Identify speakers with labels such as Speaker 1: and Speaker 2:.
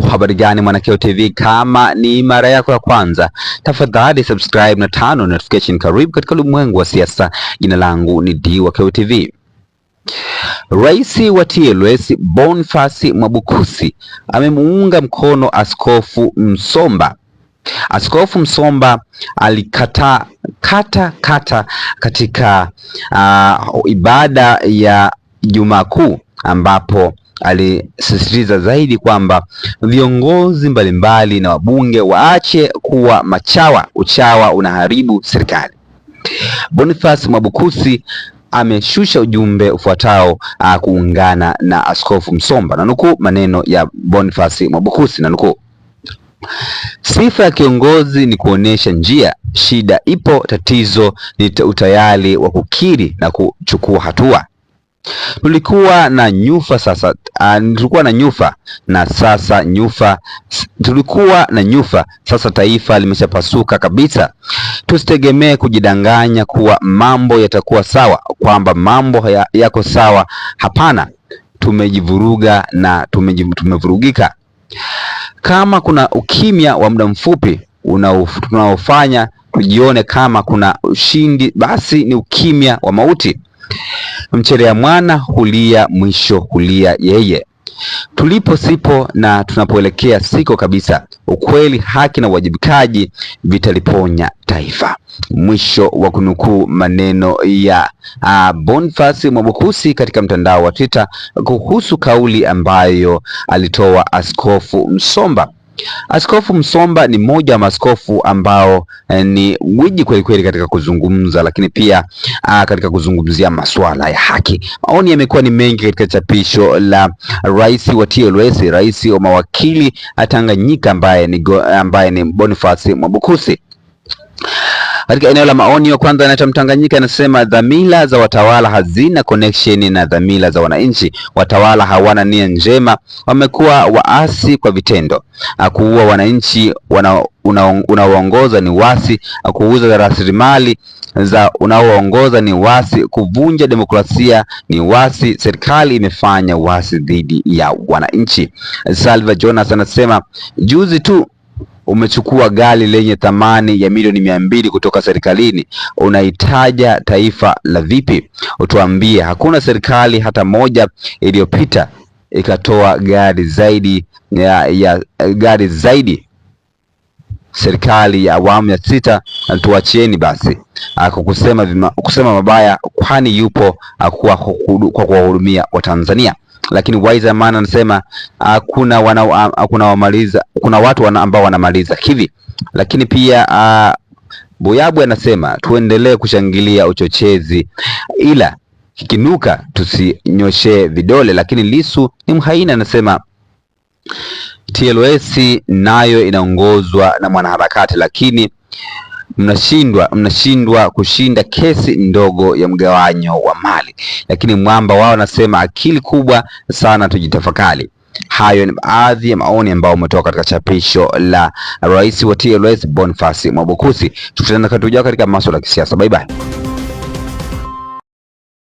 Speaker 1: Habari gani Mwanakeo TV, kama ni mara yako ya kwanza, tafadhali subscribe na turn on notification. Karibu katika ulimwengu wa siasa. Jina langu ni Dwakeo TV. Rais wa TLS Boniface Mwabukusi amemuunga mkono Askofu Msomba. Askofu Msomba alikata katika ibada ya Jumaa Kuu, ambapo alisisitiza zaidi kwamba viongozi mbalimbali na wabunge waache kuwa machawa. Uchawa unaharibu serikali. Boniface Mwabukusi ameshusha ujumbe ufuatao kuungana na Askofu Msomba, na nukuu maneno ya Boniface Mwabukusi, na nukuu: sifa ya kiongozi ni kuonesha njia. Shida ipo, tatizo ni utayari wa kukiri na kuchukua hatua. Tulikuwa na nyufa sasa taifa limeshapasuka kabisa. Tusitegemee kujidanganya kuwa mambo yatakuwa sawa, kwamba mambo yako sawa. Hapana, tumejivuruga na tumevurugika. Kama kuna ukimya wa muda mfupi unaofanya tujione kama kuna ushindi, basi ni ukimya wa mauti. Mchelea mwana hulia, mwisho hulia yeye. Tulipo sipo na tunapoelekea siko kabisa. Ukweli, haki na uwajibikaji vitaliponya taifa. Mwisho wa kunukuu maneno ya Boniface Mwabukusi katika mtandao wa Twitter kuhusu kauli ambayo alitoa Askofu Msomba. Askofu Msomba ni mmoja wa maaskofu ambao ni gwiji kweli kweli katika kuzungumza, lakini pia katika kuzungumzia masuala ya haki. Maoni yamekuwa ni mengi katika chapisho la rais wa TLS, rais wa mawakili Tanganyika, ambaye ni Boniface Mwabukusi. Katika eneo la maoni, wa kwanza anaitwa Mtanganyika, anasema dhamira za watawala hazina connection na dhamira za wananchi. Watawala hawana nia njema, wamekuwa waasi kwa vitendo. Kuua wananchi unaoongoza ni wasi, kuuza rasilimali za unaoongoza ni wasi, kuvunja demokrasia ni wasi. Serikali imefanya wasi dhidi ya wananchi. Salva Jonas anasema juzi tu umechukua gari lenye thamani ya milioni 200 kutoka serikalini. Unahitaja taifa la vipi? Utuambie. Hakuna serikali hata moja iliyopita ikatoa gari zaidi gari zaidi. Serikali ya awamu ya 6, tuacheni basi kusema mabaya, kwani yupo kwa kuwahudumia Watanzania. Lakini Waizaman anasema kuna watu ambao wanamaliza hivi. Lakini pia Boyabu anasema tuendelee kushangilia uchochezi, ila kikinuka tusinyoshe vidole. Lakini Lisu ni mhaini, anasema TLS nayo inaongozwa na mwanaharakati, lakini mnashindwa kushinda kesi ndogo ya mgawanyo wa mali. Lakini mwamba wao anasema akili kubwa sana, tujitafakari. Hayo ni baadhi ya maoni ambao umetoka katika chapisho la rais wa TLS Boniface Mwabukusi. Tukutane katika masuala ya kisiasa. Bye bye.